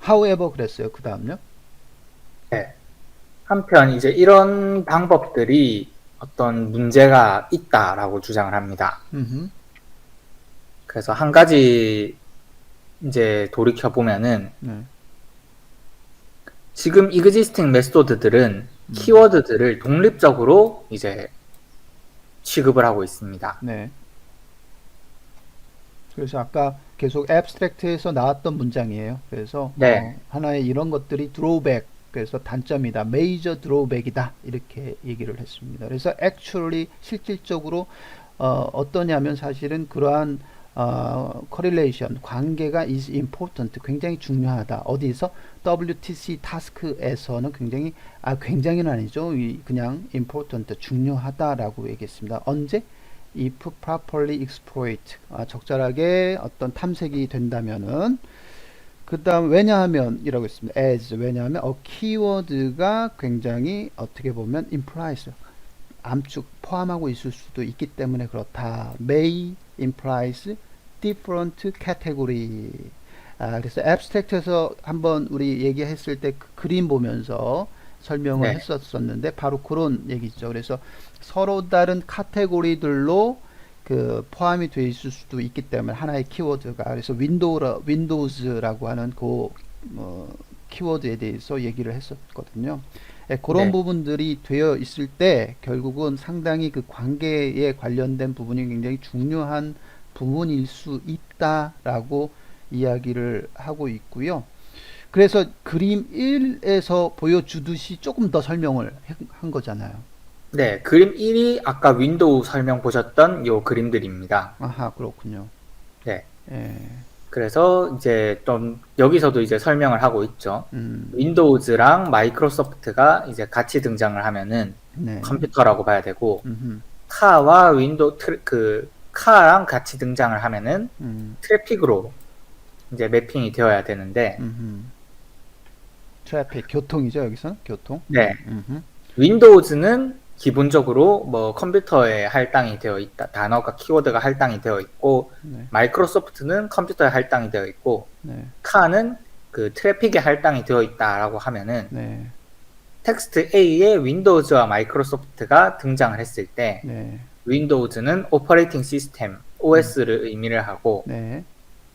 however 그랬어요. 그 다음요? 네. 한편 이제 이런 방법들이 어떤 문제가 있다라고 주장을 합니다. 음흠. 그래서 한 가지 이제 돌이켜 보면은 네. 지금 existing 메소드들은 키워드들을 독립적으로 이제 취급을 하고 있습니다. 네. 그래서 아까 계속 abstract에서 나왔던 문장이에요. 그래서 네, 하나의 이런 것들이 drawback, 그래서 단점이다, major drawback이다 이렇게 얘기를 했습니다. 그래서 actually 실질적으로 어떠냐면 사실은 그러한 correlation 관계가 is important 굉장히 중요하다. 어디서 WTC 타스크에서는 굉장히는 아니죠. 그냥 important 중요하다라고 얘기했습니다. 언제? if properly exploit 적절하게 어떤 탐색이 된다면은 그 다음 왜냐하면 이라고 했습니다. as 왜냐하면 키워드가 굉장히 어떻게 보면 implies 암축 포함하고 있을 수도 있기 때문에 그렇다. may implies different category. 그래서 abstract에서 한번 우리 얘기했을 때 그 그림 보면서 설명을 네, 했었었는데 바로 그런 얘기죠. 그래서 서로 다른 카테고리들로 그 포함이 돼 있을 수도 있기 때문에 하나의 키워드가 그래서 윈도우즈라고 하는 그 키워드에 대해서 얘기를 했었거든요. 그런 네. 부분들이 되어 있을 때 결국은 상당히 그 관계에 관련된 부분이 굉장히 중요한 부분일 수 있다라고 이야기를 하고 있고요. 그래서 그림 1에서 보여주듯이 조금 더 설명을 한 거잖아요. 네, 그림 1이 아까 윈도우 설명 보셨던 요 그림들입니다. 아하, 그렇군요. 네. 예, 그래서 이제 좀 여기서도 이제 설명을 하고 있죠. 음, 윈도우즈랑 마이크로소프트가 이제 같이 등장을 하면은 네, 컴퓨터라고 봐야 되고, 음흠, 카와 카랑 같이 등장을 하면은 음, 트래픽으로 이제 매핑이 되어야 되는데, 음흠. 트래픽, 교통이죠, 여기서? 교통? 네. 음흠, 윈도우즈는 기본적으로 뭐 컴퓨터에 할당이 되어 있다. 단어가 키워드가 할당이 되어 있고, 네, 마이크로소프트는 컴퓨터에 할당이 되어 있고, 네, 카는 그 트래픽에 할당이 되어 있다라고 하면은 네, 텍스트 A에 윈도우즈와 마이크로소프트가 등장을 했을 때 네, 윈도우즈는 오퍼레이팅 시스템 OS를 의미를 하고 네,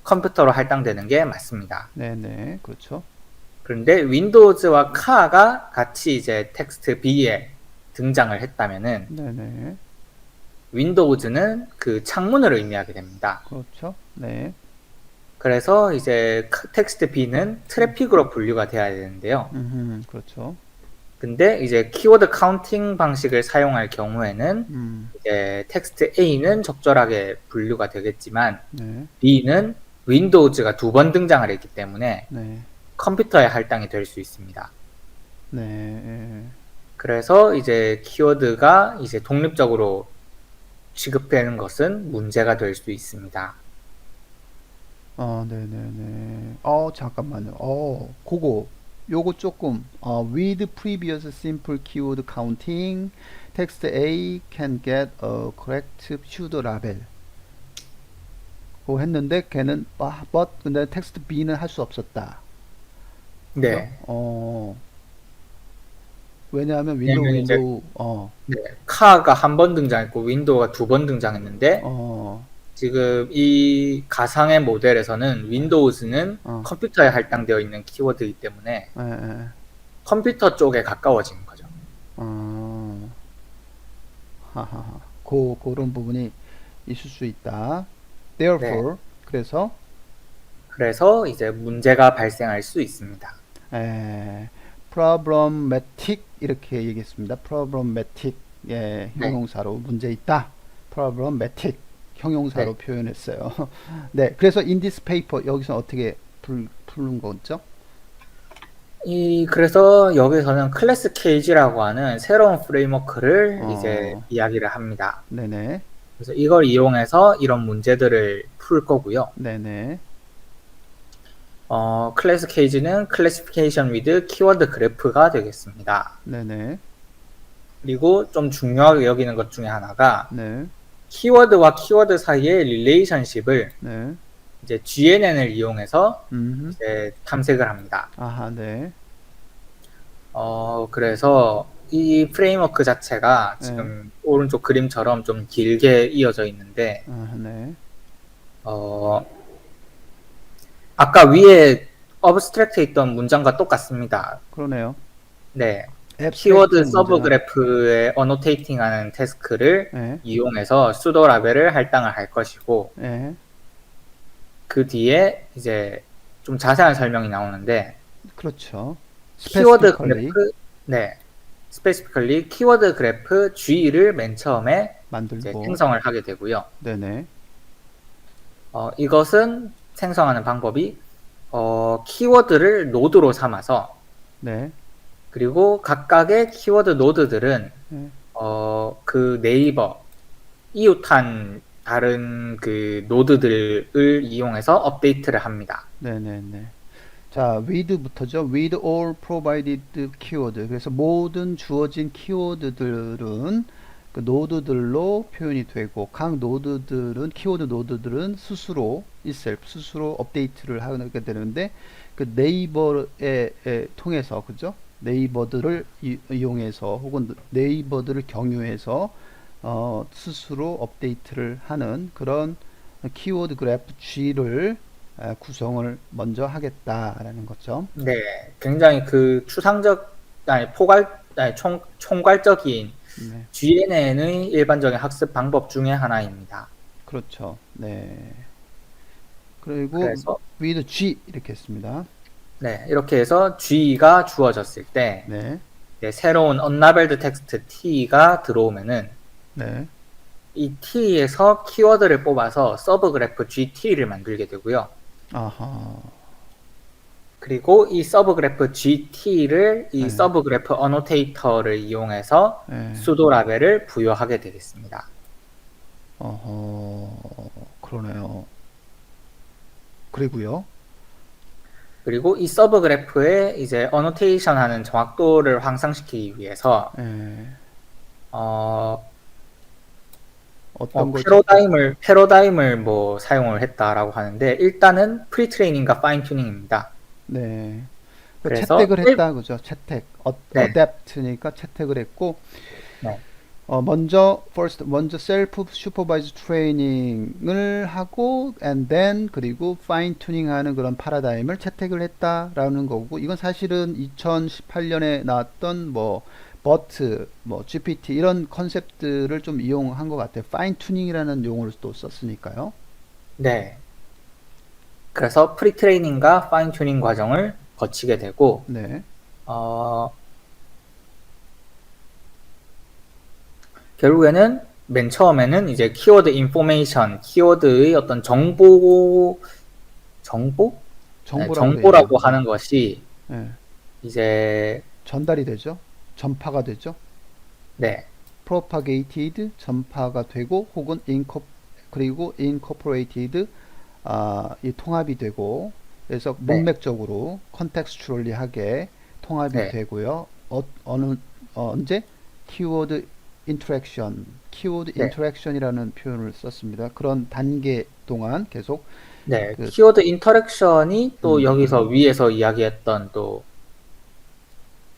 컴퓨터로 할당되는 게 맞습니다. 네, 네, 그렇죠. 그런데 윈도우즈와 카가 같이 이제 텍스트 B에 등장을 했다면은 네, 네, 윈도우즈는 그 창문을 의미하게 됩니다. 그렇죠. 네, 그래서 이제 텍스트 B는 트래픽으로 분류가 돼야 되는데요. 그렇죠. 근데 이제 키워드 카운팅 방식을 사용할 경우에는 이제 텍스트 A는 적절하게 분류가 되겠지만 네, B는 윈도우즈가 2번 등장을 했기 때문에 네, 컴퓨터에 할당이 될 수 있습니다. 네, 예. 그래서 이제 키워드가 이제 독립적으로 취급되는 것은 문제가 될 수 있습니다. 네네네. 잠깐만요. 요거 조금, with previous simple keyword counting, text A can get a correct pseudo label. 그거 했는데, 걔는, 근데 텍스트 B는 할 수 없었다. 그죠? 네. 왜냐하면 왜냐면 이제 윈도우, 네, 카가 한 번 등장했고 윈도우가 2번 등장했는데 어, 지금 이 가상의 모델에서는 윈도우즈는 어, 컴퓨터에 할당되어 있는 키워드이기 때문에 에, 에, 컴퓨터 쪽에 가까워지는 거죠. 어, 하하하. 그런 부분이 있을 수 있다. 네. Therefore, 그래서, 그래서 이제 문제가 발생할 수 있습니다. problematic 이렇게 얘기했습니다. problematic 예, 네. 형용사로 문제 있다. problematic 형용사로 네. 표현했어요. 네, 그래서 in this paper 여기서 어떻게 푸는 거죠? 그래서 여기서는 클래스 케이지라고 하는 새로운 프레임워크를 이제 어, 이야기를 합니다. 네네, 그래서 이걸 이용해서 이런 문제들을 풀 거고요. 네네, 클래스 케이지는 클래시피케이션 위드 키워드 그래프가 되겠습니다. 네네, 그리고 좀 중요하게 여기는 것 중에 하나가 네, 키워드와 키워드 사이의 릴레이션십을 네, 이제 GNN을 이용해서 음. 이제 탐색을 합니다. 아하, 네. 그래서 이 프레임워크 자체가 네. 지금 오른쪽 그림처럼 좀 길게 이어져 있는데, 아, 네. 어, 아까 위에 어브스트랙트에 있던 문장과 똑같습니다. 그러네요. 네. 앱스트랙트 키워드 서브 문장. 그래프에 어노테이팅 하는 태스크를 네. 이용해서 수도 라벨을 할당을 할 것이고, 네. 그 뒤에 이제 좀 자세한 설명이 나오는데, 그렇죠. 키워드 specifically 그래프, 네. 스페시피컬리 키워드 그래프 G를 맨 처음에 이제 만들고. 생성을 하게 되고요. 네네. 이것은 생성하는 방법이 키워드를 노드로 삼아서 네. 그리고 각각의 키워드 노드들은 네. 그 네이버 이웃한 다른 그 노드들을 이용해서 업데이트를 합니다. 네네네. 자, with부터죠. with all provided keyword. 그래서 모든 주어진 키워드들은 그 노드들로 표현이 되고 각 노드들은 키워드 노드들은 스스로 스스로 업데이트를 하게 되는데 그 네이버에 통해서 그죠? 네이버들을 이용해서 혹은 네이버들을 경유해서 스스로 업데이트를 하는 그런 키워드 그래프 G를 구성을 먼저 하겠다라는 거죠. 네, 굉장히 그 총괄적인 네, GNN의 일반적인 학습 방법 중에 하나입니다. 그렇죠. 네. 그리고 그래서 with G 이렇게 했습니다. 네, 이렇게 해서 G가 주어졌을 때 네, 이제 새로운 unlabeled text T가 들어오면은 네, 이 T에서 키워드를 뽑아서 서브 그래프 GT를 만들게 되고요. 아하, 그리고 이 서브 그래프 GT를 이 네, 서브 그래프 어노테이터를 이용해서 네, 수도 라벨을 부여하게 되겠습니다. 어허, 그러네요. 그리고요, 그리고 이 서브 그래프에 이제 어노테이션 하는 정확도를 향상시키기 위해서 예, 어떤 걸 찾고, 패러다임을 뭐 사용을 했다라고 하는데 일단은 프리트레이닝과 파인 튜닝입니다. 네, 그 그래서 채택을 했다, 그죠? 채택, 네, adapt니까 채택을 했고, 네, 먼저 셀프 슈퍼바이즈 트레이닝을 하고 and then 그리고 파인 튜닝하는 그런 파라다임을 채택을 했다라는 거고 이건 사실은 2018년에 나왔던 뭐 버트, 뭐 GPT 이런 컨셉들을 좀 이용한 것 같아요. 파인 튜닝이라는 용어를 또 썼으니까요. 네. 그래서 프리트레이닝과 파인 튜닝 과정을 거치게 되고 네, 결국에는 맨 처음에는 이제 키워드 인포메이션, 키워드의 어떤 정보? 네, 정보라고도 정보라고 얘기하고, 하는 것이 예, 이제 전달이 되죠. 전파가 되죠. 네, propagated 전파가 되고 혹은 그리고 incorporated 이 통합이 되고 그래서 네, 문맥적으로 contextually하게 통합이 네, 되고요. 언제 키워드 인터랙션, 키워드 네, 인터랙션이라는 표현을 썼습니다. 그런 단계 동안 계속 네. 그 키워드 인터랙션이 또 음, 여기서 위에서 이야기했던 또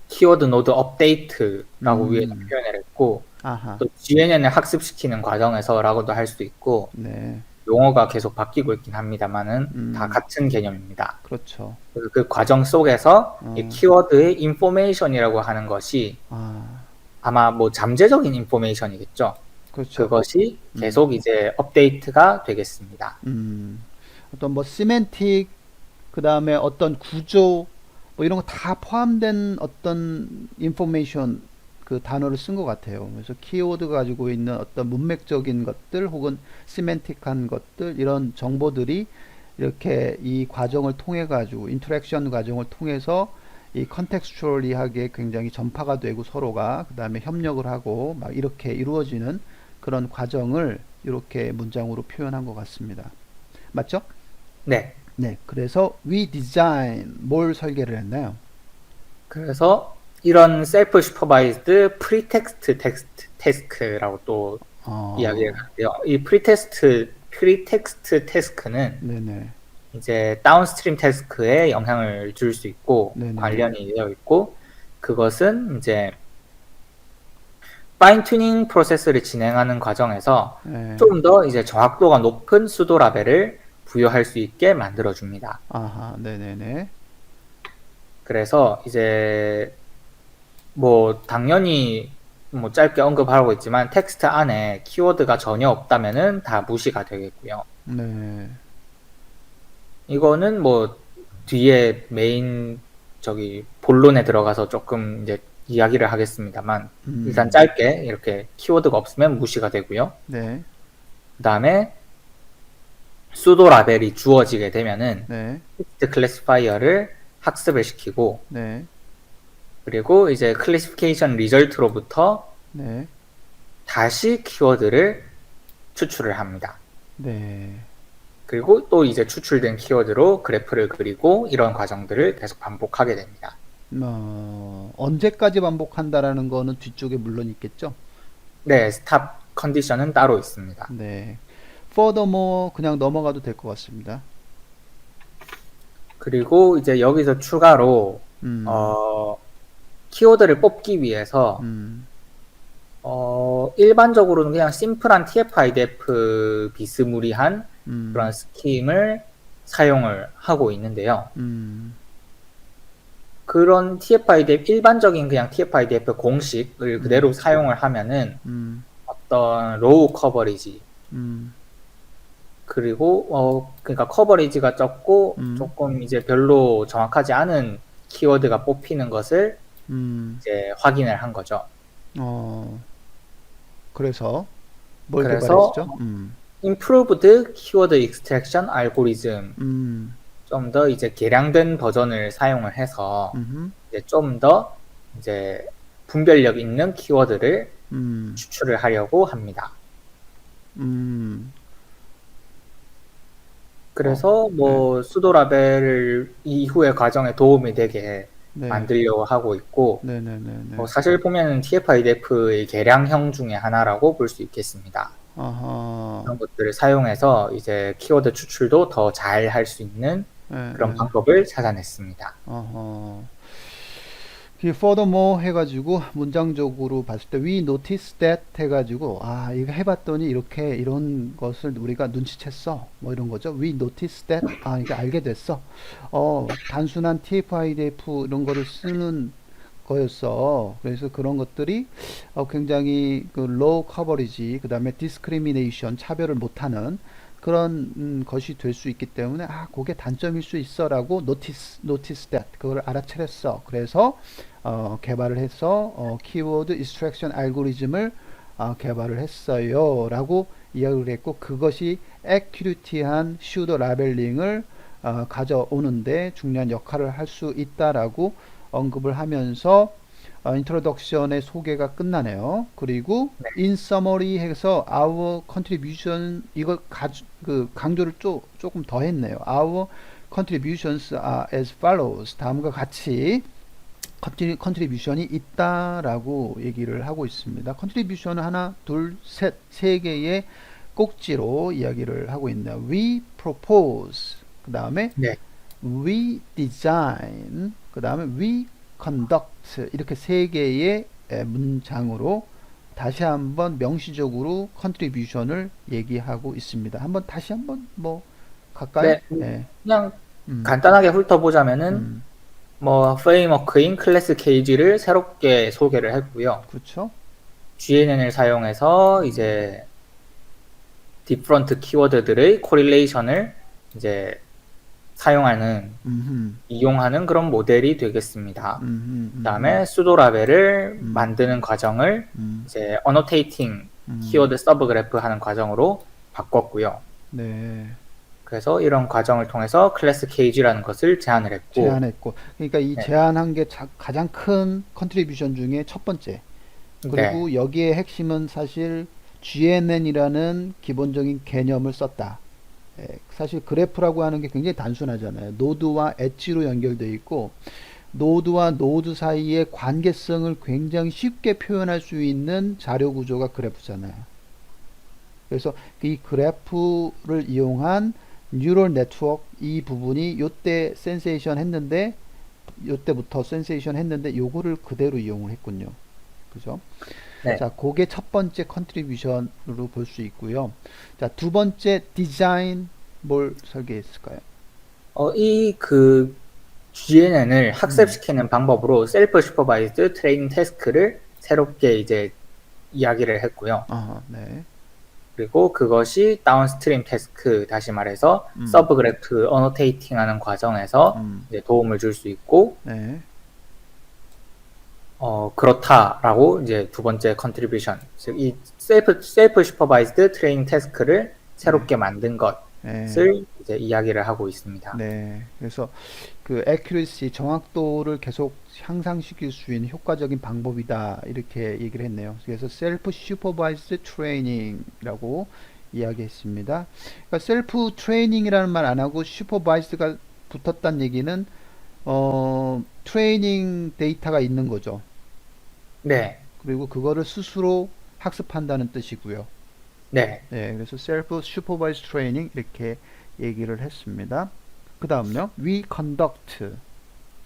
키워드 노드 업데이트라고 위에서 표현을 했고 아하, 또 GNN을 학습시키는 과정에서라고도 할 수 있고 네, 용어가 계속 바뀌고 있긴 합니다만은 다 음, 같은 개념입니다. 그렇죠. 그 과정 속에서 이 어, 키워드의 인포메이션이라고 하는 것이 아, 아마 뭐 잠재적인 인포메이션이겠죠. 그렇죠. 그것이 음. 계속 이제 업데이트가 되겠습니다. 어떤 뭐 시멘틱 그 다음에 어떤 구조 뭐 이런 거 다 포함된 어떤 인포메이션 그 단어를 쓴 것 같아요. 그래서 키워드 가지고 있는 어떤 문맥적인 것들 혹은 시멘틱한 것들 이런 정보들이 이렇게 이 과정을 통해 가지고 인터랙션 과정을 통해서 이 컨텍스추얼리하게 굉장히 전파가 되고 서로가 그 다음에 협력을 하고 막 이렇게 이루어지는 그런 과정을 이렇게 문장으로 표현한 것 같습니다. 맞죠? 네. 네, 그래서 we design 뭘 설계를 했나요? 그래서 이런 셀프 슈퍼바이즈드 프리텍스트 텍스트 태스크라고 또 이야기를 어, 하는데요. 이 프리텍스트 프리텍스트 태스크는 네네. 이제 다운스트림 태스크에 영향을 줄 수 있고 네네네. 관련이 되어 있고 그것은 이제 파인 튜닝 프로세스를 진행하는 과정에서 네. 좀 더 이제 정확도가 높은 수도 라벨을 부여할 수 있게 만들어 줍니다. 아하, 네네네. 그래서 이제 뭐 당연히 뭐 짧게 언급하고 있지만 텍스트 안에 키워드가 전혀 없다면은 다 무시가 되겠고요. 네. 이거는 뭐 뒤에 메인 저기 본론에 들어가서 조금 이제 이야기를 하겠습니다만 일단 짧게 이렇게 키워드가 없으면 무시가 되고요. 네. 그 다음에 수도 라벨이 주어지게 되면은 네. 텍스트 클래시파이어를 학습을 시키고 네. 그리고 이제 클래시피케이션 리절트로부터 네. 다시 키워드를 추출을 합니다. 네. 그리고 또 이제 추출된 키워드로 그래프를 그리고 이런 과정들을 계속 반복하게 됩니다. 언제까지 반복한다라는 거는 뒤쪽에 물론 있겠죠? 네, 스탑 컨디션은 따로 있습니다. 네. furthermore 그냥 넘어가도 될 것 같습니다. 그리고 이제 여기서 추가로 음. 키워드를 뽑기 위해서 일반적으로는 그냥 심플한 TF-IDF 비스무리한 그런 스킴을 사용을 하고 있는데요. 그런 TF-IDF 일반적인 그냥 TF-IDF 공식을 그대로 사용을 하면은 어떤 로우 커버리지 그리고 그러니까 커버리지가 적고 조금 이제 별로 정확하지 않은 키워드가 뽑히는 것을 이제 확인을 한 거죠. 그래서 뭘 그래서 개발했죠? improved keyword extraction algorithm 좀 더 이제 개량된 버전을 사용을 해서 이제 좀 더 이제 분별력 있는 키워드를 추출을 하려고 합니다. 그래서 뭐 수도 라벨을 이후의 과정에 도움이 되게 네. 만들려고 하고 있고 네네네네. 사실 보면 TF-IDF의 개량형 중에 하나라고 볼 수 있겠습니다. 아하. 그런 것들을 사용해서 이제 키워드 추출도 더 잘 할 수 있는 네, 그런 네. 방법을 찾아냈습니다. 아하. 그 furthermore 해가지고 문장적으로 봤을 때 we notice that 해가지고 이거 해봤더니 이렇게 이런 것을 우리가 눈치챘어 뭐 이런 거죠. we notice that 이게 알게 됐어. 단순한 TF-IDF 이런 거를 쓰는 거였어. 그래서 그런 것들이 굉장히 그 low coverage 그 다음에 discrimination 차별을 못하는 그런 것이 될 수 있기 때문에 그게 단점일 수 있어라고 notice that 그걸 알아차렸어. 그래서 개발을 해서 키워드 익스트랙션 알고리즘을 개발을 했어요라고 이야기를 했고 그것이 액큐리티한 슈도 라벨링을 가져오는데 중요한 역할을 할 수 있다라고 언급을 하면서 인트로덕션의 소개가 끝나네요. 그리고 in summary 해서 our contribution 이거 강조를 조금 더 했네요. our contributions are as follows. 다음과 같이 컨트리뷰션이 있다라고 얘기를 하고 있습니다. 컨트리뷰션은 하나, 둘, 셋, 세 개의 꼭지로 이야기를 하고 있네요. We propose, 그 다음에 네. we design, 그 다음에 we conduct 이렇게 세 개의 문장으로 다시 한번 명시적으로 컨트리뷰션을 얘기하고 있습니다. 다시 한번 뭐 갈까요? 네. 그냥 간단하게 훑어보자면은 뭐 프레임워크인 클래스 케이지를 새롭게 소개를 했고요. 그렇죠. GNN을 사용해서 이제 디프런트 키워드들의 코릴레이션을 이제 사용하는 이용하는 그런 모델이 되겠습니다. 그다음에 수도 라벨을 만드는 과정을 이제 annotating 키워드 서브 그래프 하는 과정으로 바꿨고요. 네. 그래서 이런 과정을 통해서 클래스 케이지라는 것을 제안했고 그러니까 이 네. 제안한 게 가장 큰 컨트리뷰션 중에 첫 번째. 그리고 네. 여기에 핵심은 사실 GNN이라는 기본적인 개념을 썼다. 사실 그래프라고 하는 게 굉장히 단순하잖아요. 노드와 엣지로 연결되어 있고 노드와 노드 사이의 관계성을 굉장히 쉽게 표현할 수 있는 자료 구조가 그래프잖아요. 그래서 이 그래프를 이용한 뉴럴 네트워크 이 부분이 요때 센세이션 했는데 요때부터 센세이션 했는데 요거를 그대로 이용을 했군요. 그죠? 네. 자, 그게 첫 번째 컨트리뷰션으로 볼 수 있고요. 자, 두 번째 디자인 뭘 설계했을까요? 이 GNN을 학습시키는 방법으로 셀프 슈퍼바이즈드 트레이닝 태스크를 새롭게 이제 이야기를 했고요. 네. 그리고 그것이 다운스트림 태스크, 다시 말해서 서브 그래프 어노테이팅 하는 과정에서 이제 도움을 줄 수 있고, 네. 그렇다라고 이제 두 번째 컨트리뷰션, 즉 이 셀프 슈퍼바이즈드 트레이닝 태스크를 새롭게 만든 것을 이제 이야기를 하고 있습니다. 네. 그래서 그 accuracy 정확도를 계속 향상시킬 수 있는 효과적인 방법이다 이렇게 얘기를 했네요. 그래서 셀프 슈퍼바이즈드 트레이닝이라고 이야기했습니다. 그러니까 셀프 트레이닝이라는 말 안 하고 슈퍼바이즈드가 붙었다는 얘기는 트레이닝 데이터가 있는 거죠. 네. 그리고 그거를 스스로 학습한다는 뜻이고요. 네. 네, 그래서 셀프 슈퍼바이즈 트레이닝 이렇게 얘기를 했습니다. 그 다음요, we conduct.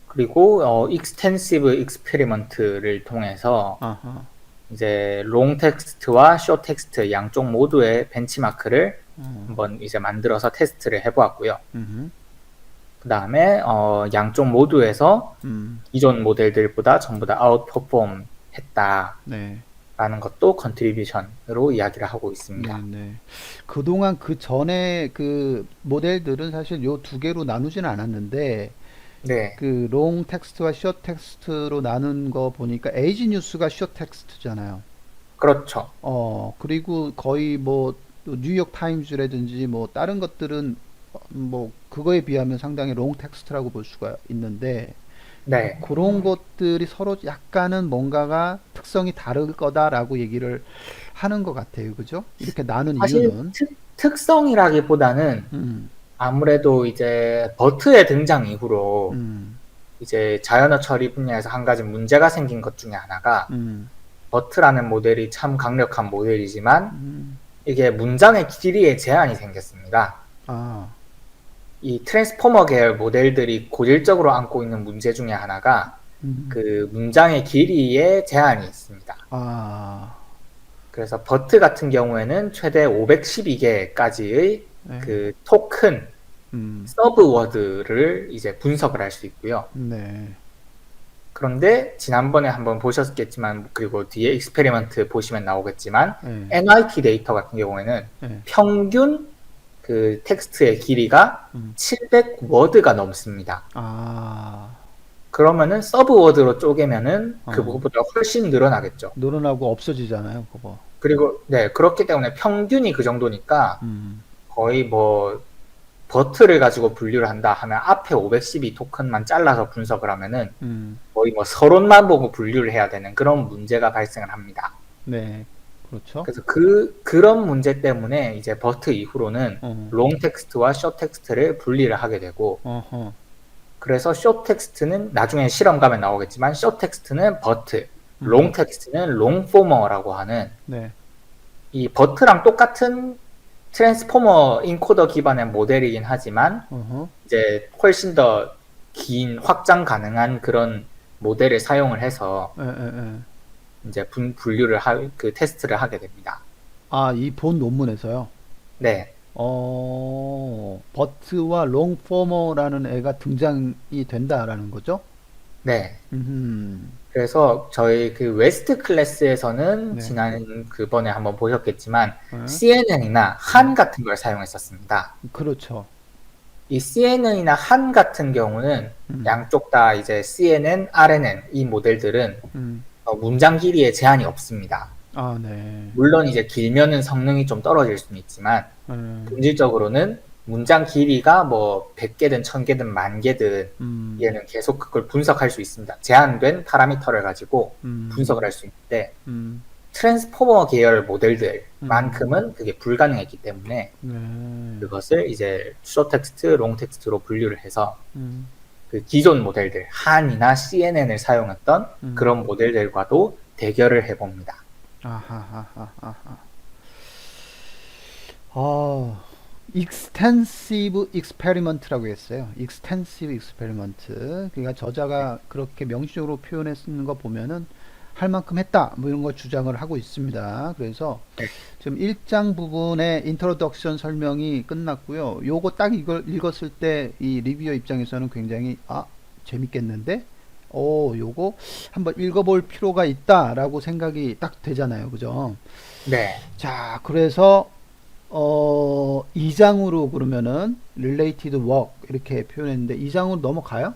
그리고 extensive experiment를 통해서 이제 롱 텍스트와 숏 텍스트 양쪽 모두의 벤치마크를 한번 이제 만들어서 테스트를 해보았고요. 그 다음에 양쪽 모두에서 기존 모델들보다 전부 다 아웃퍼폼 했다. 네. 라는 것도 컨트리뷰션으로 이야기를 하고 있습니다. 네. 그동안 그 전에 그 모델들은 사실 요 두 개로 나누진 않았는데, 네. 그 롱 텍스트와 숏 텍스트로 나눈 거 보니까 에이지 뉴스가 숏 텍스트잖아요. 그렇죠. 그리고 거의 뭐 뉴욕 타임즈라든지 뭐 다른 것들은 뭐 그거에 비하면 상당히 롱 텍스트라고 볼 수가 있는데, 네. 그런 것들이 서로 약간은 뭔가가 특성이 다를 거다라고 얘기를 하는 것 같아요. 그죠? 이렇게 나눈 사실 이유는 특성이라기보다는 아무래도 이제 버트의 등장 이후로 이제 자연어 처리 분야에서 한 가지 문제가 생긴 것 중에 하나가 버트라는 모델이 참 강력한 모델이지만 이게 문장의 길이에 제한이 생겼습니다. 이 트랜스포머 계열 모델들이 고질적으로 안고 있는 문제 중에 하나가 그 문장의 길이에 제한이 있습니다. 그래서 버트 같은 경우에는 최대 512개까지의 그 토큰, 서브워드를 이제 분석을 할 수 있고요. 네. 그런데 지난번에 한번 보셨겠지만, 그리고 뒤에 익스페리먼트 보시면 나오겠지만, NYT 데이터 같은 경우에는 평균 그 텍스트의 길이가 700워드가 넘습니다. 그러면은 서브워드로 쪼개면은 그거보다 훨씬 늘어나겠죠. 늘어나고 없어지잖아요, 그거. 그리고 네, 그렇기 때문에 평균이 그 정도니까 거의 뭐 버트를 가지고 분류를 한다 하면 앞에 512 토큰만 잘라서 분석을 하면은 거의 뭐 서론만 보고 분류를 해야 되는 그런 문제가 발생을 합니다. 네, 그렇죠. 그래서 그런 문제 때문에 이제 버트 이후로는 롱 텍스트와 숏 텍스트를 분리를 하게 되고, 그래서 숏 텍스트는 나중에 실험 가면 나오겠지만 숏 텍스트는 버트, 롱 텍스트는 롱 포머라고 하는 이 버트랑 똑같은 트랜스포머 인코더 기반의 모델이긴 하지만 이제 훨씬 더 긴 확장 가능한 그런 모델을 사용을 해서 이제 분류를 그 테스트를 하게 됩니다. 이 본 논문에서요? 네. 버트와 롱 포머라는 애가 등장이 된다라는 거죠? 네. 그래서 저희 그 웨스트 클래스에서는 지난 그번에 한번 보셨겠지만 CNN이나 한 같은 걸 사용했었습니다. 그렇죠. 이 CNN이나 한 같은 경우는 양쪽 다 이제 CNN, RNN 이 모델들은 문장 길이에 제한이 없습니다. 네. 물론 이제 길면은 성능이 좀 떨어질 수는 있지만 본질적으로는 문장 길이가 뭐 100개든 1000개든 10,000개든 얘는 계속 그걸 분석할 수 있습니다. 제한된 파라미터를 가지고 분석을 할 수 있는데 트랜스포머 계열 모델들만큼은 그게 불가능했기 때문에 그것을 이제 숏 텍스트, 롱 텍스트로 분류를 해서 그 기존 모델들, 한이나 CNN을 사용했던 그런 모델들과도 대결을 해봅니다. extensive experiment라고 했어요. extensive experiment. 그러니까 저자가 그렇게 명시적으로 표현했는 거 보면은 할 만큼 했다. 뭐 이런 거 주장을 하고 있습니다. 그래서 네. 지금 1장 부분의 인트로덕션 설명이 끝났고요. 요거 딱 이걸 읽었을 때 이 리뷰어 입장에서는 굉장히 재밌겠는데? 요거 한번 읽어볼 필요가 있다라고 생각이 딱 되잖아요. 그죠? 네. 자, 그래서 2장으로 그러면은 related work 이렇게 표현했는데 2장으로 넘어가요?